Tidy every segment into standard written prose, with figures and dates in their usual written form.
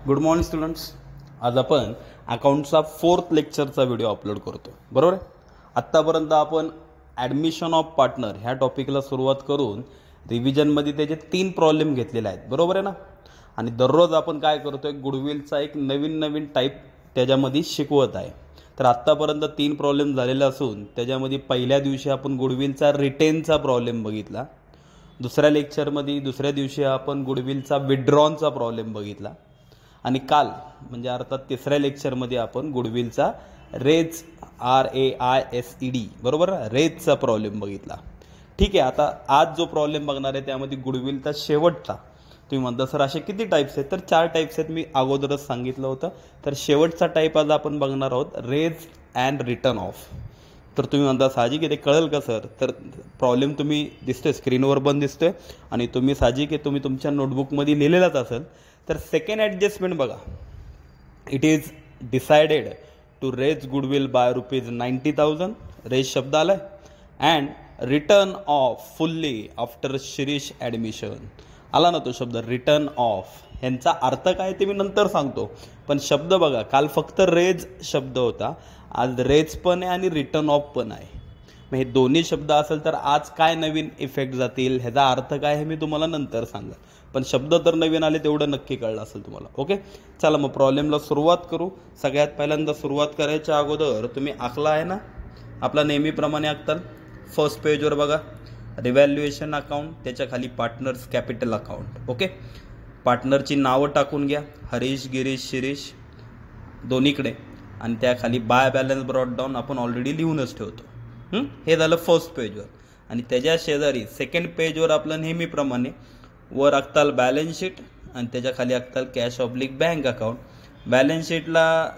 Good morning students. आज आपण अकाउंटचा 4th लेक्चरचा व्हिडिओ अपलोड करतो. बरोबर आहे. आत्तापर्यंत आपण ॲडमिशन ऑफ पार्टनर ह्या टॉपिकला सुरुवात करून रिव्हिजनमध्ये त्याचे 3 प्रॉब्लेम घेतलेले आहेत. बरोबर आहे ना. आणि दररोज आपण काय करतो आहे, गुडविलचा एक नवीन टाईप त्याच्यामध्ये शिकवत आहे. तर आत्तापर्यंत 3 प्रॉब्लेम झालेले असून त्याच्यामध्ये पहिल्या दिवशी आपण गुडविलचा रिटेनचा प्रॉब्लेम बघितला. दुसऱ्या दिवशी आपण गुडविलचा विड्रॉनचा प्रॉब्लेम बघितला. आणि काल म्हणजे अर्थात तिसऱ्या लेक्चरमध्ये आपण गुडविलचा रेज RAISED बरोबर रेजचा प्रॉब्लेम बघितला. ठीक आहे. आता आज जो प्रॉब्लेम बघणार आहे त्यामध्ये गुडविलचा शेवटचा. तुम्ही म्हणता सर असे किती टाईप्स आहेत? तर 4 टाईप्स आहेत, मी अगोदरच सांगितलं होतं. तर शेवटचा टाईप आज आपण बघणार आहोत, रेज अँड रिटर्न ऑफ. तर तुम्ही म्हणता साहजिक आहे ते कळेल का सर? तर प्रॉब्लेम तुम्ही दिसतोय स्क्रीनवर पण दिसतोय आणि तुम्ही साहजिक आहे तुम्ही तुमच्या नोटबुकमध्ये लिहिलेलाच असेल. तर सेकंड ॲडजस्टमेंट बघा, it is decided to raise goodwill by ₹90,000. Raise शब्द आलाय. And return of fully after Shirish admission आला ना तो शब्द रिटर्न ऑफ. ह्यांचा अर्थ काय ते मी नंतर सांगतो, पण शब्द बघा, काल फक्त रेज शब्द होता, आज रेज पण आहे आणि रिटर्न ऑफ पण आहे. मग हे दोन्ही शब्द असेल तर आज काय नवीन इफेक्ट जातील, ह्याचा अर्थ काय हे मी तुम्हाला नंतर सांगा. पण शब्द तर नवीन आले तेवढं नक्की कळलं असेल तुम्हाला. ओके, चला मग प्रॉब्लेमला सुरुवात करू. सगळ्यात पहिल्यांदा सुरुवात करायच्या अगोदर तुम्ही आखला आहे ना आपला नेहमीप्रमाणे आखताल. फर्स्ट पेजवर बघा रिव्हॅल्युएशन अकाउंट, त्याच्या खाली पार्टनर्स कॅपिटल अकाउंट. ओके, पार्टनरची नावं टाकून घ्या, हरीश, गिरीश, शिरीष दोन्हीकडे. आणि त्याखाली बाय बॅलन्स ब्रॉट डाऊन आपण ऑलरेडी लिहूनच ठेवतो. हे झालं फर्स्ट पेजवर. आणि त्याच्या शेजारी सेकंड पेजवर आपलं नेहमीप्रमाणे वर आखताल बॅलन्स शीट आणि त्याच्या खाली आखताल cash oblique bank account. Balance शीटला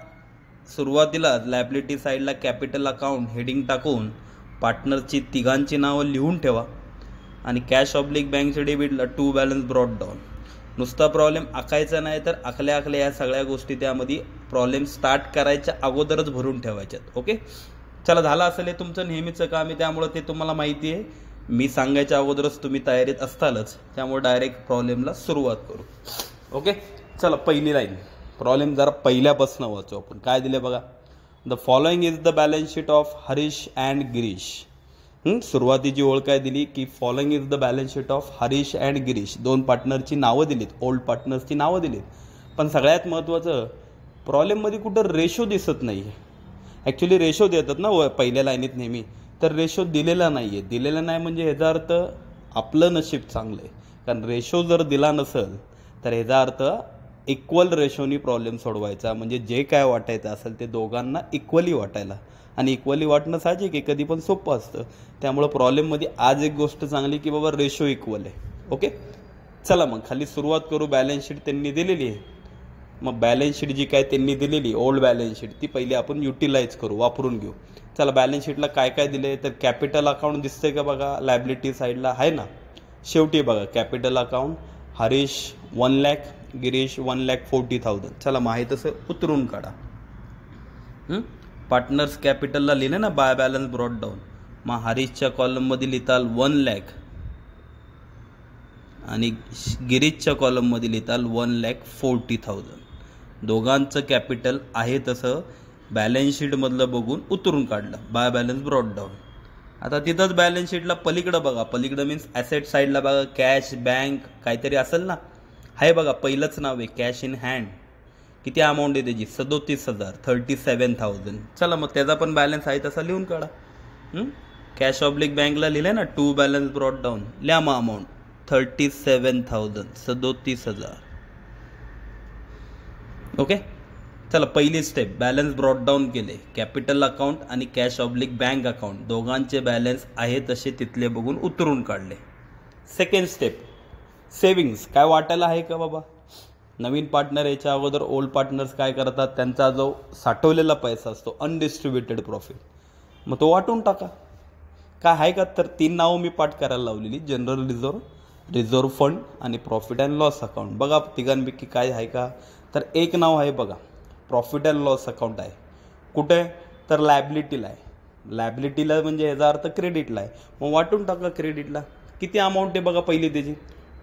सुरुवातीला लायबिलिटी साईडला कॅपिटल अकाउंट हेडिंग टाकून पार्टनरची तिघांची नावं लिहून ठेवा. आणि कॅश ऑब्लिक बँकचे डेबिटला टू बॅलन्स ब्रॉट डाऊन. नुसता प्रॉब्लेम आखायचा नाही तर आखल्या या सगळ्या गोष्टी त्यामध्ये प्रॉब्लेम स्टार्ट करायच्या अगोदरच भरून ठेवायच्यात. ओके, चला झालं असेल हे तुमचं नेहमीचं काम आहे, त्यामुळं ते तुम्हाला माहिती आहे. मी सांगायच्या अगोदरच तुम्ही तयारीत असतालच, त्यामुळे डायरेक्ट प्रॉब्लेमला सुरुवात करू. ओके, चला पहिली लाईन प्रॉब्लेम जरा पहिल्यापासून वाचू आपण. काय दिले बघा, the following is the balance sheet of Harish and Girish. सुरुवातीची ओळ काय दिली की following is the balance sheet of Harish and Girish. 2 पार्टनरची नावं दिलीत, ओल्ड पार्टनर्सची नावं दिलीत. पण सगळ्यात महत्त्वाचं प्रॉब्लेममध्ये कुठं रेशो दिसत नाही. ॲक्च्युली रेशो देतात ना पहिल्या लाईनीत नेहमी, तर रेशो दिलेला नाही आहे. दिलेला नाही म्हणजे ह्याचा अर्थ आपलं नशीब चांगलं आहे, कारण रेशो जर दिला नसेल तर ह्याचा अर्थ इक्वल रेशोनी प्रॉब्लेम सोडवायचा. म्हणजे जे काय वाटायचं असेल ते दोघांना इक्वली वाटायला, आणि इक्वली वाटणं साहजिक आहे, कधी पण सोपं असतं. त्यामुळं प्रॉब्लेममध्ये आज एक गोष्ट चांगली की बाबा रेशो इक्वल आहे. ओके, चला मग खाली सुरुवात करू. बॅलन्स शीट त्यांनी दिलेली आहे. मग बॅलन्स शीट जी काय त्यांनी दिलेली ओल्ड बॅलन्स शीट ती पहिली आपण युटिलाइज करू, वापरून घेऊ. चला बॅलन्स शीटला काय काय दिले तर कॅपिटल अकाउंट दिसतंय का बघा, लायबिलिटी साईडला आहे ना. शेवटी बघा कॅपिटल अकाउंट हरीश 1 लाख, गिरीश 1,40,000. चला माहीत असं उतरून काढा. पार्टनर्स कॅपिटलला लिहिले ना बाय बॅलन्स ब्रॉट डाऊन. मग हरीशच्या कॉलममध्ये लिहिताल 1 लाख आणि गिरीशच्या कॉलममध्ये लिहिताल 1,40,000. दोघांचं कॅपिटल आहे तसं बॅलन्स शीटमधलं बघून उतरून काढलं बाय बॅलन्स ब्रॉट डाऊन. आता तिथंच बॅलन्स शीटला पलीकडं बघा, पलीकडं मीन्स ॲसेट साईडला बघा कॅश बँक काहीतरी असेल ना. आहे बघा पहिलंच नाव आहे कॅश इन हँड. किती अमाऊंट आहे त्याची 37,000, 37,000. चला मग त्याचा पण बॅलन्स आहे तसा लिहून काढा. कॅश ऑब्लिक बँकला लिहिलं ना टू बॅलन्स ब्रॉट डाऊन, लिहा मग अमाऊंट 37,000, 37,000. ओके, चला पहिली स्टेप बॅलन्स ब्रॉट डाऊन केले. कॅपिटल अकाउंट आणि कॅश ऑब्लिक बँक अकाउंट दोघांचे बॅलन्स आहे तसे तिथले बघून उतरून काढले. Second step savings. काय वाटायला आहे का बाबा? नवीन पार्टनर याच्या अगोदर ओल्ड पार्टनर्स काय करतात, त्यांचा जो साठवलेला पैसा असतो अनडिस्ट्रीब्युटेड प्रॉफिट, मग तो वाटून टाका. काय आहे का? तर 3 नावं मी पाठ करायला लावलेली, जनरल रिझर्व, रिझर्व फंड आणि प्रॉफिट अँड लॉस अकाउंट. बघा तिघांपैकी काय आहे का? तर एक नाव आहे बघा प्रॉफिट अँड लॉस अकाउंट आहे. कुठे? तर लायबिलिटीला आहे. लायबिलिटीला म्हणजे ह्याचा अर्थ क्रेडिटला आहे. मग वाटून टाका क्रेडिटला. किती अमाऊंट आहे बघा पहिली त्याची.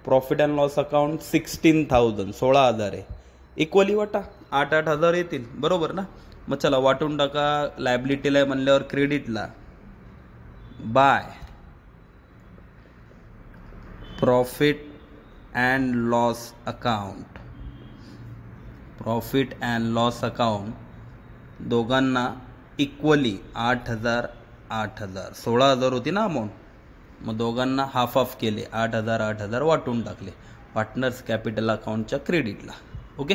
प्रॉफिट अँड लॉस अकाउंट 16,000, 16,000 आहे. इक्वली वाटा, 8,000 येतील, बरोबर ना. मग चला वाटून टाका. लायबिलिटीला आहे म्हणल्यावर क्रेडिटला by profit and loss account. Profit and loss account दोघांना इक्वली 8,000 8,000, 16,000 होती ना अमाऊंट. मग दोघांना हाफ हाफ केले, 8,000 8,000 वाटून टाकले पार्टनर्स कॅपिटल अकाउंटच्या क्रेडिटला. ओके,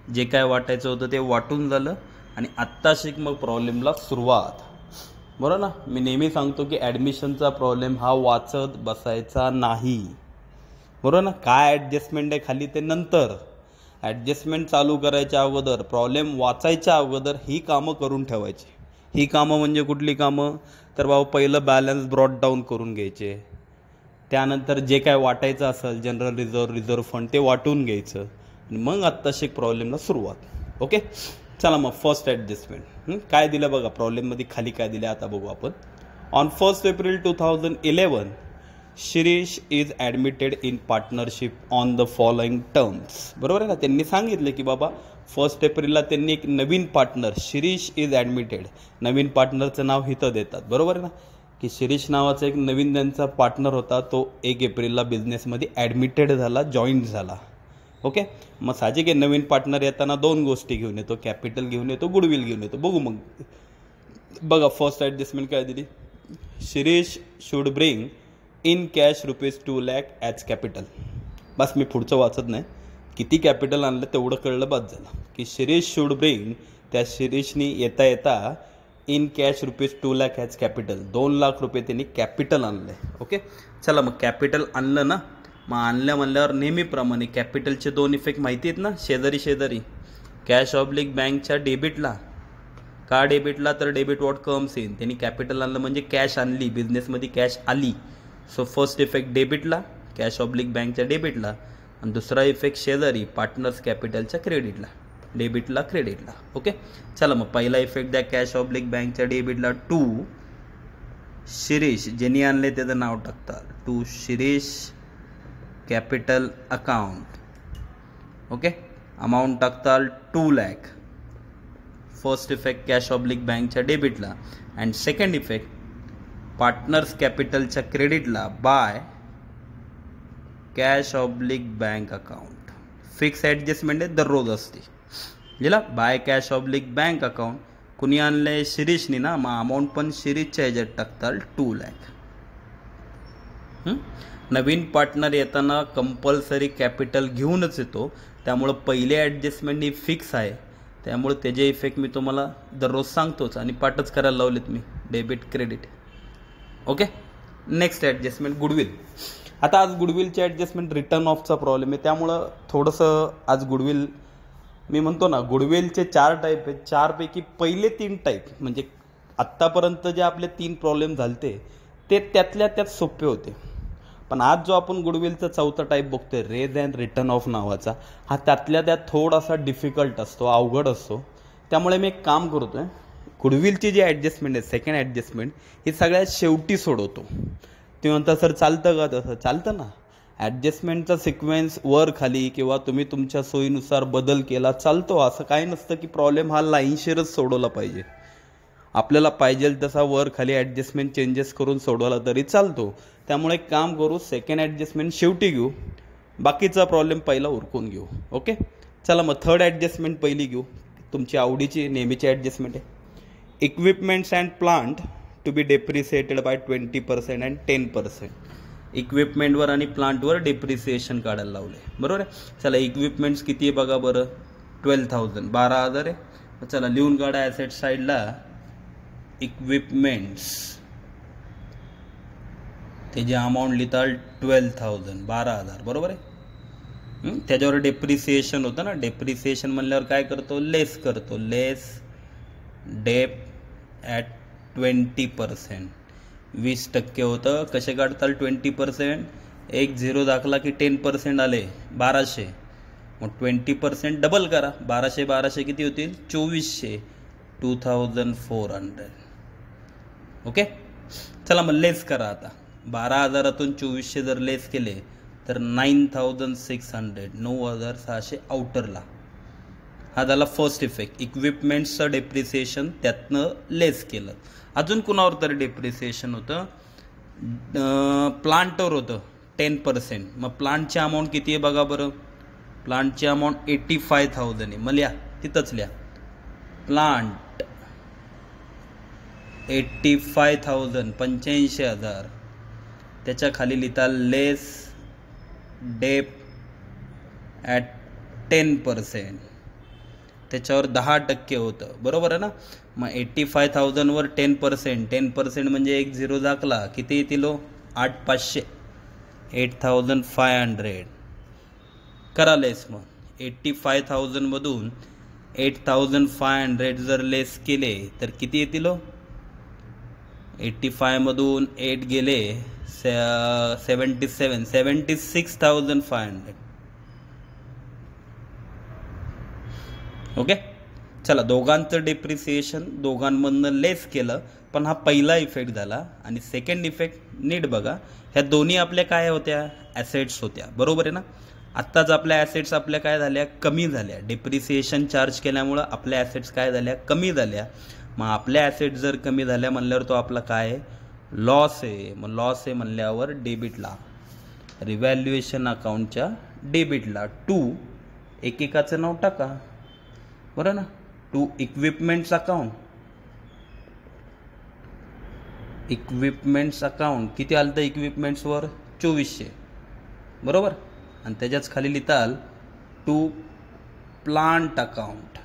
जे काय वाटायचं होतं ते वाटून झालं. आणि आत्ता शिक मग प्रॉब्लेमला सुरुवात. बरोबर ना. मी नेहमी सांगतो की ॲडमिशनचा प्रॉब्लेम हा वाचत बसायचा नाही, बरोबर ना. काय ॲडजस्टमेंट आहे खाली ते नंतर. ॲडजस्टमेंट चालू करायच्या अगोदर, प्रॉब्लेम वाचायच्या अगोदर ही कामं करून ठेवायची. ही कामं म्हणजे कुठली कामं? तर बाबा पहिलं बॅलन्स ब्रॉड डाऊन करून घ्यायचे. त्यानंतर जे काय वाटायचं असेल जनरल रिझर्व्ह फंड ते वाटून घ्यायचं. आणि मग आत्ताशी प्रॉब्लेमला सुरुवात. ओके, चला मग फर्स्ट ॲडजस्टमेंट काय दिलं बघा प्रॉब्लेममध्ये खाली काय दिलं आता बघू आपण. On 1 April 2011 Shirish is admitted in partnership on the following terms. बरोबर आहे ना. त्यांनी सांगितलं की बाबा 1 एप्रिलला त्यांनी एक नवीन पार्टनर शिरीष इज ॲडमिटेड, नवीन पार्टनरचं नाव इथं देतात. बरोबर आहे ना, की शिरीष नावाचा एक नवीन त्यांचा पार्टनर होता, तो 1 एप्रिलला बिझनेसमध्ये ॲडमिटेड झाला, जॉईंट झाला. ओके, मग साहजिक आहे नवीन पार्टनर येताना 2 गोष्टी घेऊन येतो, कॅपिटल घेऊन येतो, गुडविल घेऊन येतो. बघू मग. बघा फर्स्ट ॲडजस्टमेंट काय दिली. Shirish should bring in cash ₹2 lakh as capital. बस मी पुढचं वाचत नाही, किती कॅपिटल आणलं तेवढं कळलं बाद झालं. की शिरीष शुड ब्रिंग, त्या शिरीषनी येता येता in cash ₹2 lakh as capital, 2 lakh रुपये त्यांनी कॅपिटल आणलं. ओके, चला मग कॅपिटल आणलं ना. मग आणलं म्हणल्यावर नेहमीप्रमाणे कॅपिटलचे 2 इफेक्ट माहिती आहेत ना, शेजारी शेजारी. कॅश ऑब्लिक बँकच्या डेबिटला, का डेबिटला? तर डेबिट वॉट कम्स इन. त्यांनी कॅपिटल आणलं म्हणजे कॅश आणली, बिझनेसमध्ये कॅश आली. सो फर्स्ट इफेक्ट डेबिटला, कॅश ऑब्लिक बँकच्या डेबिटला. आणि दुसरा इफेक्ट शेजारी पार्टनर्स कॅपिटलच्या क्रेडिटला, डेबिटला क्रेडिटला. ओके, चला मग पहिला इफेक्ट द्या कॅश ऑब्लिक बँकच्या डेबिटला टू शिरीष, ज्यांनी आणले त्याचं नाव टाकतात, to Shirish capital account. Okay, amount टाकताल 2 lakh. First effect cash oblique बँकच्या डेबिटला. अँड सेकंड इफेक्ट पार्टनर्स कॅपिटलच्या क्रेडिटला by cash oblique bank account. Fix adjustment आहे, दररोज असते. लिहिला by cash oblique bank account. कुणी आणलंय? शिरीषनी ना. मग अमाऊंट पण शिरीषच्या ह्याच्यात टाकताल 2 लाख. नवीन पार्टनर येताना कंपल्सरी कॅपिटल घेऊनच येतो, त्यामुळं पहिले ॲडजस्टमेंट ही फिक्स आहे. त्यामुळे त्याचे इफेक्ट मी तुम्हाला दररोज सांगतोच आणि पाठच करायला लावलेत मी, debit credit. Okay, next adjustment goodwill. आता आज गुडविलचे ॲडजस्टमेंट रिटर्न ऑफचा प्रॉब्लेम आहे, त्यामुळं थोडंसं आज गुडविल मी म्हणतो ना, गुडविलचे 4 टाईप आहेत. 4पैकी पहिले 3 टाईप म्हणजे आत्तापर्यंत जे आपले 3 प्रॉब्लेम झालते ते त्यातल्या त्यात सोपे होते. पण आज जो आपण गुडविलचा 4था टाईप बघतोय, रेज अँड रिटर्न ऑफ नावाचा, हा त्यातल्या त्यात थोडासा डिफिकल्ट असतो, अवघड असतो. त्यामुळे मी एक काम करतोय, गुडविलची जी ॲडजस्टमेंट आहे, सेकंड ॲडजस्टमेंट, ही सगळ्यात शेवटी सोडवतो. ते म्हणता सर चालतं का? तसं चालतं ना. ॲडजस्टमेंटचा सिक्वेन्स वर खाली किंवा तुम्ही तुमच्या सोयीनुसार बदल केला चालतो. असं काही नसतं की प्रॉब्लेम हा लाईनशीरच सोडवला पाहिजे. आपल्याला पाहिजे तसा वर खाली ॲडजस्टमेंट चेंजेस करून सोडवला तरी चालतो. त्यामुळे एक काम करू, सेकंड ॲडजस्टमेंट शेवटी घेऊ, बाकीचा प्रॉब्लेम पहिला उरकून घेऊ. ओके, चला मग थर्ड ॲडजस्टमेंट पहिली घेऊ, तुमची आवडीची नेहमीची ॲडजस्टमेंट आहे. Equipments and plant to be depreciated by 20% and 10%. इक्विपमेंटवर आणि प्लांटवर डेप्रिसिएशन काढायला लावले. बरोबर आहे. चला इक्विपमेंट्स किती आहे बघा बरं, 12,000, 12,000 आहे. चला लिहून काढा ॲसेट साईडला. इक्विपमेंट्स त्याची अमाऊंट लिहिताल 12,000, 12,000. बरोबर आहे. त्याच्यावर डेप्रिसिएशन होतं ना. डेप्रिसिएशन म्हणल्यावर काय करतो? लेस करतो. लेस डेप ॲट 20%. 20% होतं. कसे काढताल 20%? एक 0 दाखला की 10% आले, 1200. मग 20% डबल करा, 1200 1200 किती होतील? 2400, 2400. ओके, चला मग लेस करा आता. 12,000तून 2400 जर लेस केले तर 9,600, 9,600 आउटरला. हा झाला फर्स्ट इफेक्ट, इक्विपमेंट्सचं डेप्रिसिएशन त्यातनं लेस केलं. अजून कुणावर तरी डेप्रिसिएशन होतं, प्लांटवर होतं 10%. मग प्लांटची अमाऊंट किती आहे बघा बरं. प्लांटची अमाऊंट 85,000 आहे. मग लिहा, तिथंच लिहा, प्लांट 85,000, 85,000. त्याच्या खाली लिहिता लेस डेप ॲट 10%. त्याच्यावर 10% होतं, बरोबर आहे ना. मग 85,000वर 10%, 10% म्हणजे एक झिरो दाखला, किती येतील 8,500, 8,500. करा लेस. मग 85,000मधून 8,500 जर लेस केले तर किती येतील 85मधून 8 गेले 77, 76,500. ओके. चला, दोघांचं डेप्रिसिएशन दोघांमधनं लेस केलं, पण हा पहिला इफेक्ट झाला. आणि सेकंड इफेक्ट नीट बघा, ह्या दोन्ही आपल्या काय होत्या, ॲसेट्स होत्या, बरोबर आहे ना. आत्ताच आपल्या ॲसेट्स आपल्या काय झाल्या, कमी झाल्या. डेप्रिसिएशन चार्ज केल्यामुळं आपल्या ॲसेट्स काय झाल्या, कमी झाल्या. मग आपल्या ॲसेट्स जर कमी झाल्या म्हणल्यावर तो आपला काय आहे, लॉस आहे. मग लॉस आहे म्हणल्यावर डेबिटला, रिव्हॅल्युएशन अकाउंटच्या डेबिटला 2 एकेकाचं नाव टाका, बरं ना. 2 इक्विपमेंट्स अकाउंट, इक्विपमेंट्स अकाउंट किती आलं तर इक्विपमेंट्सवर 2400, बरोबर. आणि त्याच्याच खाली लिहिताल 2 प्लांट अकाउंट,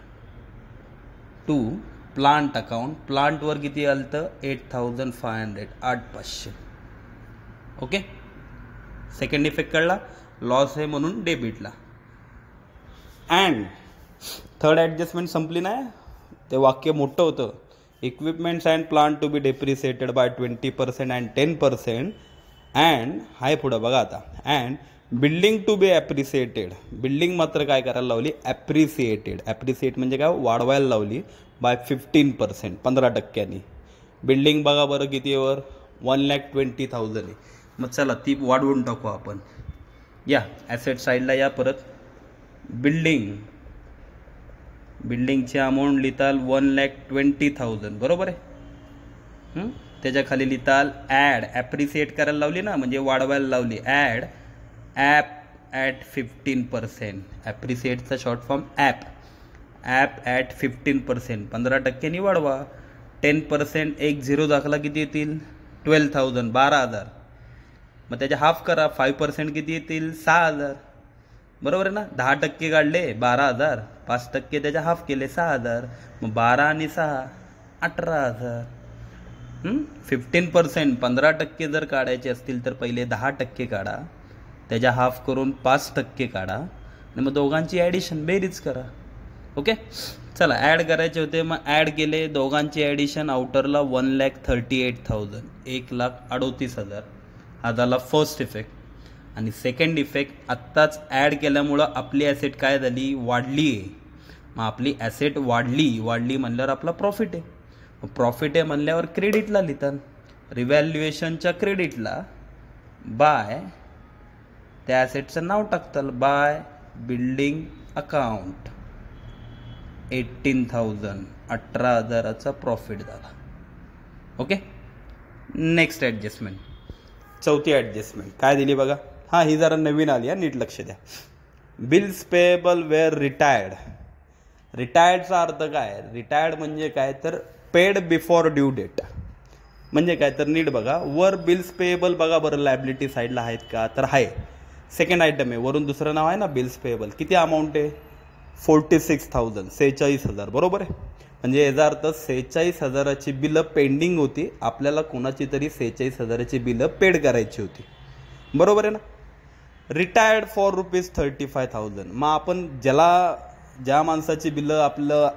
2 प्लांट अकाउंट. प्लांटवर किती आलं तर 8,500, 8,500. ओके. सेकंड इफेक्ट कळला, लॉस आहे म्हणून डेबिटला. अँड थर्ड ॲडजस्टमेंट संपली नाही, ते वाक्य मोठं होतं. Equipments and plant to be depreciated by 20% and 10%. And हाय पुढं बघा आता, and building to be appreciated. Building मात्र काय करायला लावली, ॲप्रिसिएटेड. ॲप्रिसिएट म्हणजे काय, वाढवायला लावली बाय 15%, 15%. बिल्डिंग बघा बरं किती वर, 1,20,000 आहे. मग चला ती वाढवून टाकू आपण. या ॲसेट साईडला या परत. बिल्डिंगची अमाऊंट लिहिताल 1,20,000, बरोबर आहे. त्याच्या खाली लिहिताल ॲड, ॲप्रिसिएट करायला लावली ना, म्हणजे वाढवायला लावली. Add app at 15%. ॲप्रिसिएटचा शॉर्ट फॉर्म ॲप ॲट 15%, 15%नी वाढवा. 10% एक झिरो दाखला किती येतील, 12,000, 12,000. मग त्याच्या हाफ करा, 5% किती येतील, 6,000, बरोबर आहे ना. 10% काढले 12,000, 5% त्याच्या हाफ केले 6,000. मग 12 आणि 6 18,000. 15%, 15% जर काढायचे असतील तर पहिले 10% काढा, त्याच्या हाफ करून 5% काढा, आणि मग दोघांची ॲडिशन बेरीज करा. ओके. चला ॲड करायचे होते, मग ॲड केले. दोघांची ॲडिशन आउटरला 1,38,000, 1,38,000. हा झाला फर्स्ट इफेक्ट. आणि सेकंड इफेक्ट, आत्ताच ॲड केल्यामुळं आपली ॲसेट काय झाली, वाढली आहे. मग आपली ॲसेट वाढली म्हणल्यावर आपला प्रॉफिट आहे. मग प्रॉफिट आहे म्हणल्यावर क्रेडिटला लिहितात, रिव्हॅल्युएशनच्या क्रेडिटला बाय, त्या ॲसेटचं नाव टाकताल बाय बिल्डिंग अकाउंट 18,000, 18,000चा प्रॉफिट झाला. ओके. नेक्स्ट ॲडजस्टमेंट, चौथी ॲडजस्टमेंट काय दिली बघा. हां, ही जरा नवीन आली आहे, नीट लक्ष द्या. Bills payable were retired. रिटायर्डचा अर्थ काय, रिटायर्ड म्हणजे काय तर पेड बिफोर ड्यू डेट. म्हणजे काय तर नीट बघा, वर बिल्स पेएबल बघा बरं, लायबिलिटी साईडला आहेत का, तर आहे. सेकंड आयटम आहे, वरून दुसरं नाव आहे ना बिल्स पेएबल. किती अमाऊंट आहे, 46,000, 46,000, बरोबर आहे. म्हणजे याचा अर्थ 46,000ची बिलं पेंडिंग होती, आपल्याला कोणाची तरी 46,000ची बिलं पेड करायची होती, बरोबर आहे ना. Retired for ₹35,000. मग आपण ज्या माणसाची बिलं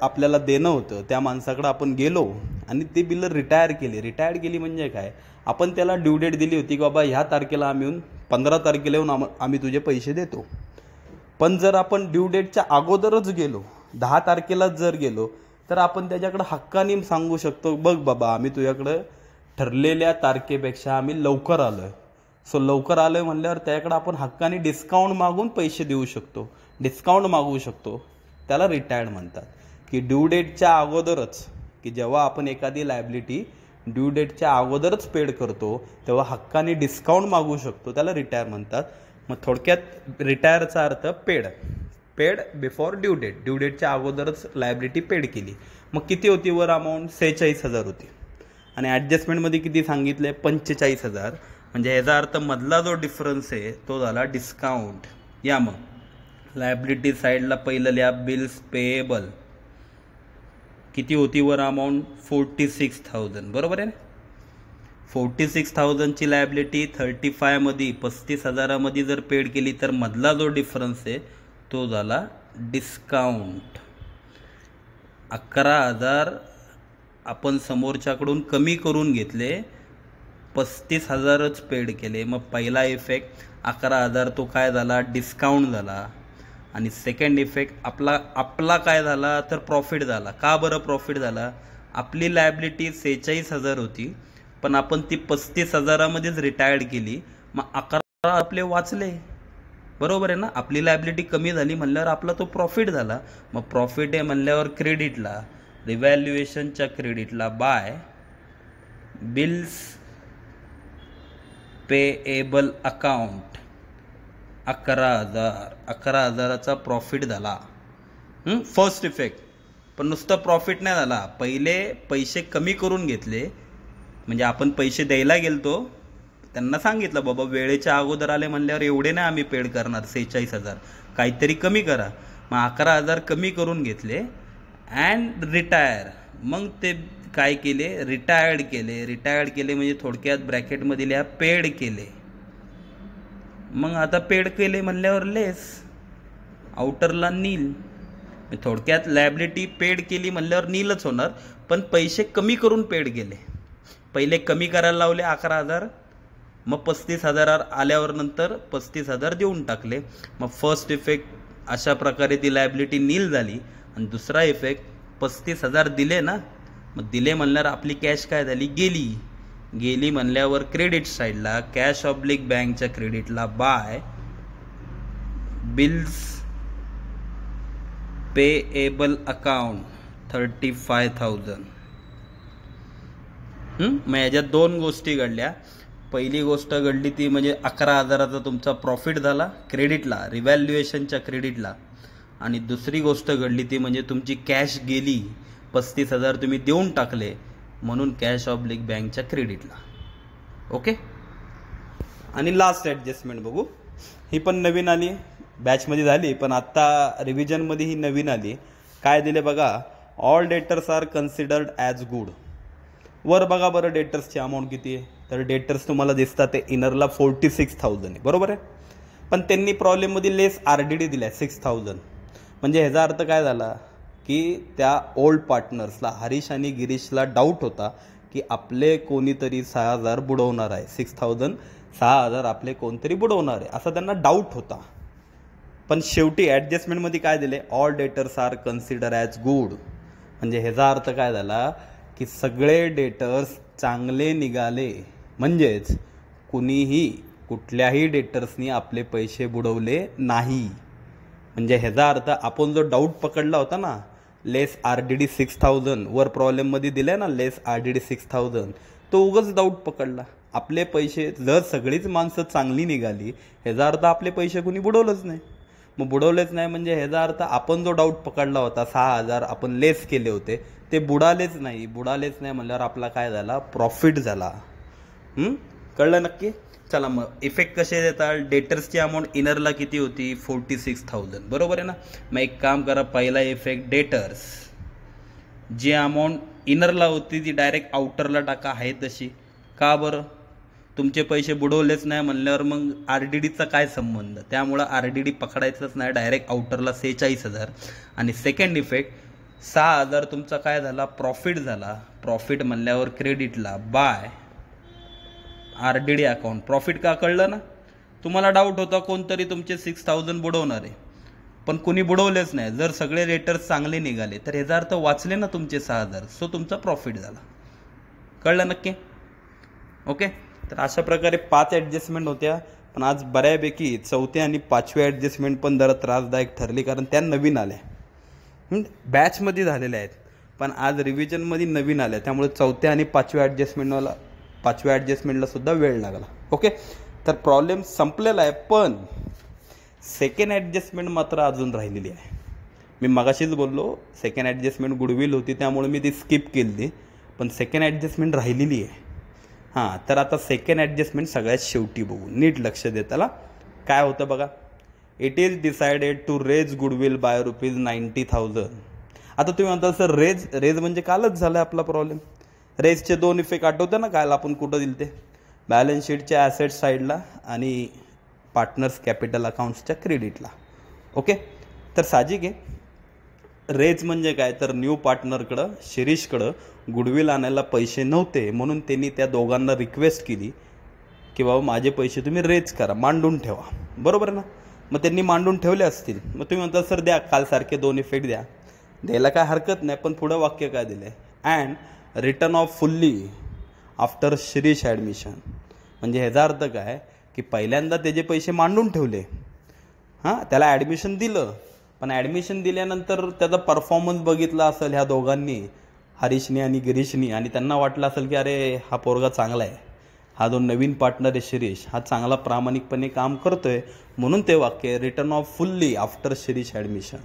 आपल्याला देणं होतं त्या माणसाकडं आपण गेलो आणि ती बिलं रिटायर केली म्हणजे काय, आपण त्याला ड्यू डेट दिली होती की बाबा ह्या तारखेला आम्ही येऊन 15 तारखेला येऊन आम्ही तुझे पैसे देतो. पण जर आपण ड्यू डेटच्या अगोदरच गेलो, 10 तारखेलाच जर गेलो, तर आपण त्याच्याकडं हक्काने सांगू शकतो, बघ बाबा आम्ही तुझ्याकडं ठरलेल्या तारखेपेक्षा आम्ही लवकर आलो आहे. सो लवकर आलो आहे म्हणल्यावर त्याच्याकडं आपण हक्काने डिस्काउंट मागून पैसे देऊ शकतो, डिस्काउंट मागवू शकतो. त्याला रिटायर्ड म्हणतात. की ड्यू डेटच्या अगोदरच, की जेव्हा आपण एखादी लायबिलिटी ड्यू डेटच्या अगोदरच पेड करतो तेव्हा हक्काने डिस्काउंट मागू शकतो, त्याला रिटायर म्हणतात. मग थोडक्यात रिटायरचा अर्थ पेड बिफोर ड्यू डेटच्या अगोदरच लायबिलिटी पेड केली. मग किती होती वर अमाऊंट? 46,000 होती. आणि ॲडजस्टमेंटमध्ये किती सांगितले? 45,000. म्हणजे याचा अर्थ मधला जो डिफरन्स आहे तो झाला डिस्काउंट. या मग लायबिलिटी साईडला पहिलं लिहा बिल्स पेएबल. किती होती वर अमाऊंट? 46,000. बरोबर आहे ना? 46,000ची लायबिलिटी 35मध्ये 35,000मध्ये जर पेड केली तर मधला जो डिफरन्स आहे तो झाला डिस्काउंट. 11,000 आपण समोरच्याकडून कमी करून घेतले, 35,000च पेड केले. मग पहिला इफेक्ट 11,000 तो काय झाला? डिस्काउंट झाला. आणि सेकंड इफेक्ट आपला काय झाला? तर प्रॉफिट झाला. का बरं प्रॉफिट झाला? आपली लायबिलिटी 46,000 होती, पण आपण ती 35,000मध्येच रिटायर्ड केली. मग 11 आपले वाचले. बरोबर आहे ना? आपली लायबिलिटी कमी झाली म्हणल्यावर आपला तो प्रॉफिट झाला. मग प्रॉफिट आहे म्हणल्यावर क्रेडिटला, रिव्हॅल्युएशनच्या क्रेडिटला बाय बिल्स पेएबल अकाउंट 11,000चा प्रॉफिट झाला. First effect. पण नुसतं प्रॉफिट नाही झाला, पहिले पैसे कमी करून घेतले. म्हणजे आपण पैसे द्यायला गेलतो, त्यांना सांगितलं बाबा वेळेच्या अगोदर आले म्हणल्यावर एवढे नाही आम्ही पेड करणार 46,000, काहीतरी कमी करा. मग 11,000 कमी करून घेतले अँड रिटायर. मग ते काय केले? रिटायर्ड केले म्हणजे थोडक्यात ब्रॅकेटमध्ये लिहा पेड केले. मग आता पेड केले म्हणल्यावर लेस, आउटरला नील. थोडक्यात लायबिलिटी पेड केली म्हणल्यावर नीलच होणार, पण पैसे कमी करून पेड केले. पहिले कमी करायला लावले 11,000, मग 35,000 आल्यावर नंतर 35,000 देऊन टाकले. मग फर्स्ट इफेक्ट अशा प्रकारे ती लायबिलिटी नील झाली. आणि दुसरा इफेक्ट 35,000 दिले ना, मग दिले म्हणल्यावर आपली कॅश काय झाली? गेली म्हणल्यावर क्रेडिट साईडला कॅश ऑब्लिक बँकच्या क्रेडिटला बाय बिल्स पेएबल अकाउंट 35,000. मग याच्यात दोन गोष्टी घडल्या. पहिली गोष्ट घडली ती म्हणजे 11,000चा तुमचा प्रॉफिट झाला क्रेडिटला, रिव्हॅल्युएशनच्या क्रेडिटला. आणि दुसरी गोष्ट घडली ती म्हणजे तुमची कॅश गेली, 35,000 तुम्ही देऊन टाकले म्हणून कॅश ऑब्लिक बँकच्या क्रेडिटला. ओके. आणि लास्ट ॲडजस्टमेंट बघू. ही पण नवीन आली, बॅचमध्ये झाली, पण आत्ता रिव्हिजनमध्ये ही नवीन आली. काय दिले बघा? All debtors are considered as good. वर बघा बरं डेटर्सची अमाऊंट किती आहे. तर डेटर्स तुम्हाला दिसतात ते इनरला 46,000 आहे. बरोबर आहे. पण त्यांनी प्रॉब्लेममध्ये लेस RDD दिल्या 6,000. म्हणजे ह्याचा अर्थ काय झाला? की त्या ओल्ड पार्टनर्सला हरीश आणि गिरीशला डाऊट होता की आपले कोणीतरी 6,000 बुडवणार आहे, 6,000 आपले कोणतरी बुडवणार आहे, असा त्यांना डाऊट होता. पण शेवटी ॲडजस्टमेंटमध्ये काय दिले? All debtors are consider as good. म्हणजे ह्याचा अर्थ काय झाला? की सगळे डेटर्स चांगले निघाले. म्हणजेच कुठल्याही डेटर्सनी आपले पैसे बुडवले नाही. म्हणजे ह्याचा अर्थ आपण जो डाऊट पकडला होता ना, लेस RDD 6,000 वर प्रॉब्लेममध्ये दिले ना, लेस RDD 6,000, तो उगाच डाऊट पकडला. आपले पैसे जर सगळीच माणसं चांगली निघाली, ह्याचा अर्थ आपले पैसे कुणी बुडवलंच नाही. मग बुडवलेच नाही म्हणजे ह्याचा अर्थ आपण जो डाऊट पकडला होता 6,000 आपण लेस केले होते ते बुडालेच नाही म्हणल्यावर आपला काय झाला? प्रॉफिट झाला. कळलं नक्की? चला मग इफेक्ट कसे देतात? डेटर्सची अमाऊंट इनरला किती होती? 46,000. बरोबर आहे ना? मग एक काम करा, पहिला इफेक्ट डेटर्स, जी अमाऊंट इनरला होती ती डायरेक्ट आउटरला टाका आहे तशी. का बरं? तुमचे पैसे बुडवलेच नाही म्हणल्यावर मग RDDचा काय संबंध? त्यामुळं RDD पकडायचंच नाही, डायरेक्ट आउटरला 46,000. आणि सेकंड इफेक्ट 6,000 तुमचा काय झाला? प्रॉफिट झाला. प्रॉफिट म्हणल्यावर क्रेडिटला बाय RDD अकाउंट. प्रॉफिट का? कळलं ना? तुम्हाला डाऊट होता कोणतरी तुमचे 6,000 बुडवणार आहे, पण कुणी बुडवलेच नाही. जर सगळे रेटर्स चांगले निघाले तर ह्याचा अर्थ वाचले ना तुमचे 6,000, सो तुमचा प्रॉफिट झाला. कळलं नक्की? ओके. तर अशा प्रकारे 5 ॲडजस्टमेंट होत्या, पण आज बऱ्यापैकी 4थी आणि 5वी ॲडजस्टमेंट पण जरा त्रासदायक ठरली कारण त्या नवीन आल्या. बॅचमध्ये झालेले आहेत, पण आज रिव्हिजनमध्ये नवीन आल्या, त्यामुळे 4थ्या आणि 5व्या ॲडजस्टमेंटला सुद्धा वेळ लागला. ओके, तर प्रॉब्लेम संपलेला आहे, पण सेकंड ॲडजस्टमेंट मात्र अजून राहिलेली आहे. मी मगाशीच बोललो सेकंड ॲडजस्टमेंट गुडविल होती, त्यामुळे मी ती स्किप केली, पण सेकंड ॲडजस्टमेंट राहिलेली आहे. हां, तर आता सेकंड ॲडजस्टमेंट सगळ्यात शेवटी बघू, नीट लक्ष दे त्याला. काय होतं बघा, it is decided to raise goodwill by ₹90,000. आता तुम्ही म्हणता सर रेज म्हणजे कालच झालं आपला प्रॉब्लेम. रेजचे 2 इफेक्ट आठवतं ना, काल आपण कुठं दिले ते, बॅलन्स शीटच्या ॲसेट साईडला आणि पार्टनर्स कॅपिटल अकाउंट्सच्या क्रेडिटला. ओके, तर साहजिक आहे, रेज म्हणजे काय, तर न्यू पार्टनरकडं शिरीषकडं गुडविल आणायला पैसे नव्हते, म्हणून त्यांनी त्या दोघांना रिक्वेस्ट केली की बाबा माझे पैसे तुम्ही रेज करा, मांडून ठेवा. बरोबर ना, मग त्यांनी मांडून ठेवले असतील. मग तुम्ही म्हणता सर द्या कालसारखे 2 इफेक्ट द्यायला काय हरकत नाही, पण पुढं वाक्य काय दिलं आहे, and return of fully after Shirish admission. म्हणजे ह्याचा अर्थ काय की पहिल्यांदा त्याचे पैसे मांडून ठेवले, हां, त्याला ॲडमिशन दिलं, पण ॲडमिशन दिल्यानंतर त्याचा परफॉर्मन्स बघितला असेल ह्या दोघांनी, हरीशनी आणि गिरीशनी, आणि त्यांना वाटलं असेल की अरे हा पोरगा चांगला आहे, हा जो नवीन पार्टनर आहे शिरीष, हा चांगला प्रामाणिकपणे काम करतोय, म्हणून ते वाक्य return of fully after Shirish admission.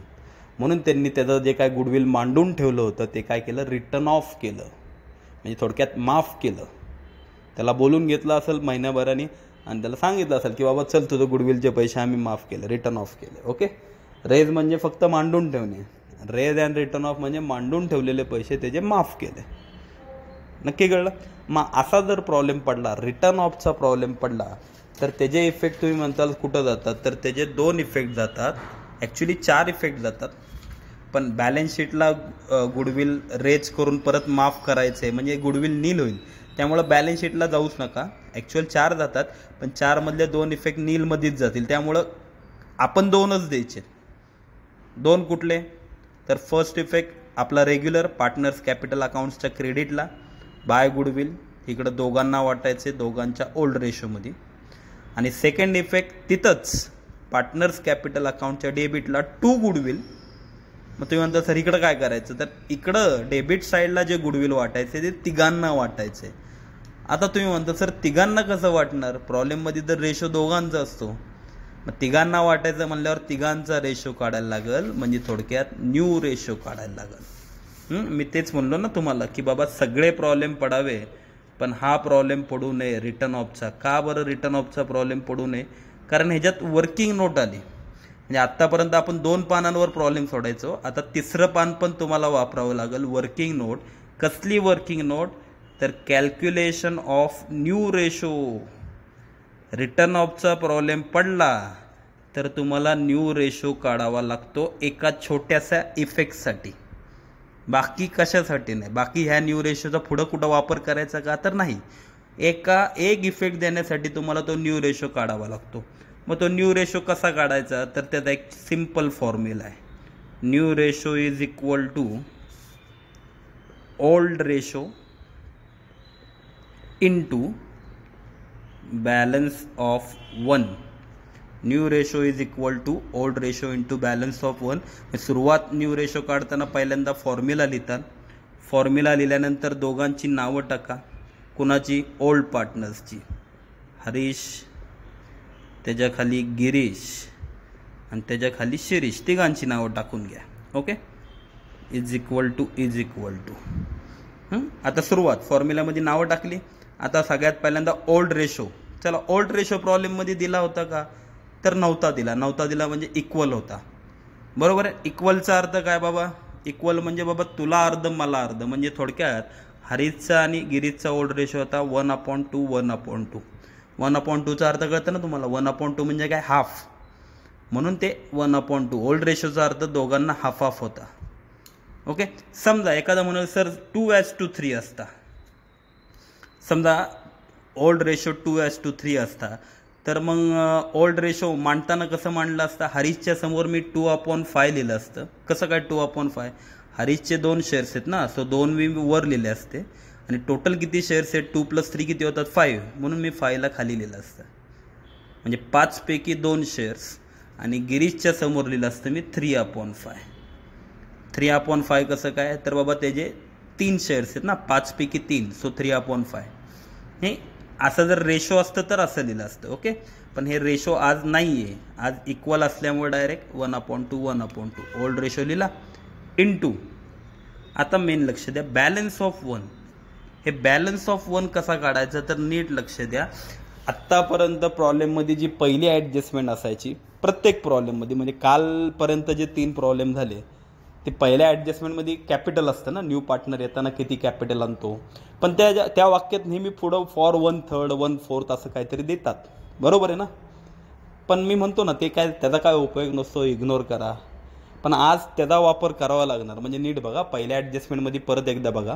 म्हणून त्यांनी त्याचं जे काय गुडविल मांडून ठेवलं होतं ते काय केलं, रिटर्न ऑफ केलं, म्हणजे थोडक्यात माफ केलं. त्याला बोलून घेतलं असेल महिन्याभराने आणि त्याला सांगितलं असेल की बाबा चल तुझं गुडविलचे पैसे आम्ही माफ केले, रिटर्न ऑफ केले. ओके, रेज म्हणजे फक्त मांडून ठेवणे, रेज अँड रिटर्न ऑफ म्हणजे मांडून ठेवलेले पैसे त्याचे माफ केले. नक्की कळलं? मग असा जर प्रॉब्लेम पडला, रिटर्न ऑफचा प्रॉब्लेम पडला, तर त्याचे इफेक्ट तुम्ही म्हणताल कुठं जातात, तर त्याचे 2 इफेक्ट जातात, ॲक्च्युली 4 इफेक्ट जातात. पण बॅलन्स शीटला गुडविल रेज करून परत माफ करायचं आहे, म्हणजे गुडविल नील होईल, त्यामुळं बॅलन्स शीटला जाऊच नका. ॲक्च्युअल 4 जातात, पण 4 मधले 2 इफेक्ट नीलमध्येच जातील, त्यामुळं आपण 2च द्यायचे. 2 कुठले, तर फर्स्ट इफेक्ट आपला रेग्युलर पार्टनर्स कॅपिटल अकाउंट्सच्या क्रेडिटला बाय गुडविल, इकडं दोघांना वाटायचे दोघांच्या ओल्ड रेशोमध्ये. आणि सेकंड इफेक्ट तिथंच पार्टनर्स कॅपिटल अकाउंटच्या डेबिटला टू गुडविल. मग तुम्ही म्हणता सर इकडं काय करायचं, तर इकडं डेबिट साईडला जे गुडविल वाटायचे ते तिघांना वाटायचे. आता तुम्ही म्हणता सर तिघांना कसं वाटणार, प्रॉब्लेममध्ये तर रेशो दोघांचा असतो, मग तिघांना वाटायचं म्हणल्यावर तिघांचा रेशो काढायला लागेल, म्हणजे थोडक्यात न्यू रेशो काढायला लागेल. मी तेच म्हणलो ना तुम्हाला की बाबा सगळे प्रॉब्लेम पडावे, पण हा प्रॉब्लेम पडू नये रिटर्न ऑफचा. का बरं रिटर्न ऑफचा प्रॉब्लेम पडू नये, कारण ह्याच्यात वर्किंग नोट आली. म्हणजे आत्तापर्यंत आपण 2 पानांवर प्रॉब्लेम सोडायचो, आता 3रं पान पण तुम्हाला वापरावं लागेल, वर्किंग नोट. कसली वर्किंग नोट, तर calculation of new ratio. Return ऑफचा प्रॉब्लेम पडला तर तुम्हाला न्यू रेशो काढावा लागतो एका छोट्याशा इफेक्टसाठी, बाकी कशासाठी नाही. बाकी ह्या न्यू रेशोचा पुढं कुठं वापर करायचा का, तर नाही. एक इफेक्ट देण्यासाठी तुम्हाला तो न्यू रेशो काढावा लागतो. मग तो न्यू रेशो कसा काढायचा, तर त्याचा एक सिम्पल फॉर्म्युला आहे. New ratio is equal to old ratio into balance of 1. New ratio is equal to old ratio into balance of 1. सुरुवात न्यू रेशो काढताना पहिल्यांदा फॉर्म्युला लिहितात. फॉर्म्युला लिहिल्यानंतर दोघांची नावं टाका. कुणाची, ओल्ड पार्टनर्सची, हरीश, त्याच्याखाली गिरीश आणि त्याच्याखाली शिरीष, तिघांची नावं टाकून घ्या. Okay, is equal to. आता सुरुवात फॉर्म्युलामध्ये नावं टाकली. आता सगळ्यात पहिल्यांदा ओल्ड रेशो. चला, ओल्ड रेशो प्रॉब्लेममध्ये दिला होता का, तर नव्हता दिला म्हणजे इक्वल होता. बरोबर आहे. इक्वलचा अर्थ काय बाबा, इक्वल म्हणजे बाबा तुला अर्ध मला अर्ध, म्हणजे थोडक्यात हरीशचा आणि गिरीशचा ओल्ड रेशो होता 1/2. 1/2चा अर्थ कळतं ना तुम्हाला, 1/2 म्हणजे काय, हाफ, म्हणून ते 1/2. ओल्ड रेशोचा अर्थ दोघांना हाफ हाफ होता. ओके, समजा एखादा म्हणून सर 2:3 असता, समजा ओल्ड रेशो 2:3 असता, तर मग ओल्ड रेशो मांडताना कसं मांडलं असतं, हरीशच्या समोर मी 2/5 लिहिलं असतं. कसं काय 2/5, हरीशचे 2 शेअर्स आहेत ना, सो 2 मी वर लिहिले असते, आणि टोटल किती शेअर्स आहेत, 2 + 3 किती होतात, 5, म्हणून मी 5ला खाली लिहिलं असतं. म्हणजे 5 पैकी 2 शेअर्स, आणि गिरीशच्या समोर लिहिलं असतं मी 3/5. 3/5 कसं काय, तर बाबा त्याचे 3 शेअर्स आहेत ना, 5 पैकी 3, सो 3/5. हे असं जर रेशो असतं तर असं लिहिलं असतं. ओके, पण हे रेशो आज नाही आहे, आज इक्वल असल्यामुळे डायरेक्ट 1/2 1/2 ओल्ड रेशो लिहिला इंटू. आता मेन लक्ष द्या, बॅलन्स ऑफ 1. हे बॅलन्स ऑफ 1 कसा काढायचा, तर नीट लक्ष द्या. आत्तापर्यंत प्रॉब्लेममध्ये जी पहिली ॲडजस्टमेंट असायची प्रत्येक प्रॉब्लेममध्ये, म्हणजे कालपर्यंत जे 3 प्रॉब्लेम झाले ते पहिल्या ॲडजस्टमेंटमध्ये कॅपिटल असतं ना, न्यू पार्टनर येताना किती कॅपिटल आणतो, पण त्या वाक्यात नेहमी पुढं फॉर 1/3 1/4 असं काहीतरी देतात, बरोबर आहे ना. पण मी म्हणतो ना, ते काय त्याचा काय उपयोग नसतो, इग्नोर करा. पण आज त्याचा वापर करावा लागणार. म्हणजे नीट बघा, पहिल्या ॲडजस्टमेंटमध्ये परत एकदा बघा.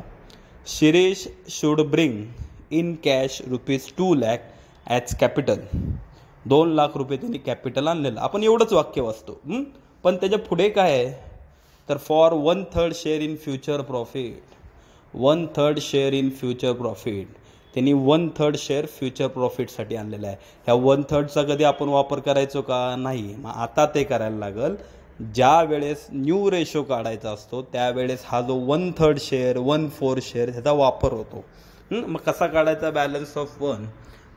Shirish should bring in cash ₹2 lakh as capital. 2 lakh रुपये त्यांनी कॅपिटल आणलेलं, आपण एवढंच वाक्य वाचतो. पण त्याच्या पुढे काय आहे, तर for 1/3 share in future profit. 1/3 share in future profit, त्यांनी 1/3 शेअर फ्युचर प्रॉफिटसाठी आणलेला आहे. ह्या 1/3चा कधी आपण वापर करायचो का, नाही. मग आता ते करायला लागल. ज्या वेळेस न्यू रेशो काढायचा असतो त्यावेळेस हा जो 1/3 शेअर 1/4 शेअर ह्याचा वापर होतो. मग कसा काढायचा बॅलन्स ऑफ 1,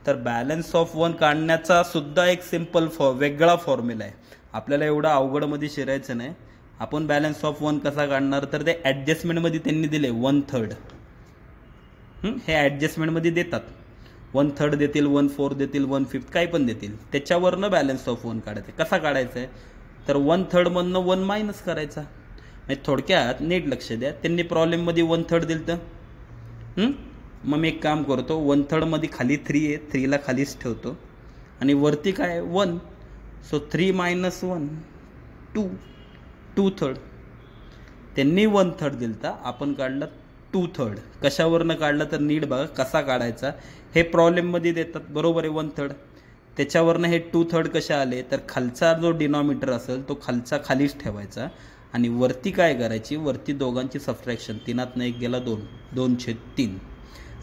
तर बॅलन्स ऑफ 1 काढण्याचा सुद्धा एक सिम्पल वेगळा फॉर्म्युला आहे. आपल्याला एवढं अवघडमध्ये शिरायचं नाही. आपण बॅलन्स ऑफ 1 कसा काढणार, तर ते ॲडजस्टमेंटमध्ये त्यांनी दिले 1/3. हे ॲडजस्टमेंटमध्ये देतात, 1/3 देतील, 1/4 देतील, 1/5 काही पण देतील. त्याच्यावरनं बॅलन्स ऑफ 1 काढायचं. कसा काढायचं आहे, तर 1/3 मधनं 1 मायनस करायचा. म्हणजे थोडक्यात नीट लक्ष द्या, त्यांनी प्रॉब्लेममध्ये 1/3 दिलं तर मग मी एक काम करतो, 1/3 मध्ये खाली 3 आहे, 3ला खालीच ठेवतो आणि वरती काय 1, सो 3 - 1 2/3. त्यांनी 1/3 दिलता, आपण काढला 2/3. कशावरनं काढलं, तर नीट बघा कसा काढायचा. हे प्रॉब्लेममध्ये देतात, बरोबर आहे 1/3. त्याच्यावरनं हे 2/3 कशा आले, तर खालचा जो डिनॉमिनेटर असेल तो खालचा खालीच ठेवायचा आणि वरती काय करायची, वरती दोघांची सबट्रॅक्शन. 3तनं 1 गेला 2, 2/3.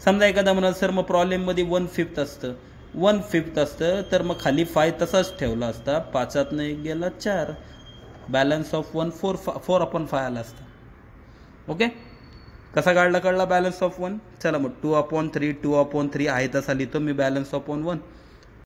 समजा एखादा म्हणाल सर मग प्रॉब्लेममध्ये 1/5 असतं, 1/5 असतं तर मग खाली 5 तसाच ठेवला असता, 5तनं 1 गेला 4, बॅलन्स ऑफ 1 4/5 आला असता. ओके, कसा काढला बॅलन्स ऑफ 1. चला मग 2/3 2/3 आहे तसा लिहितो मी बॅलन्स ऑफ 1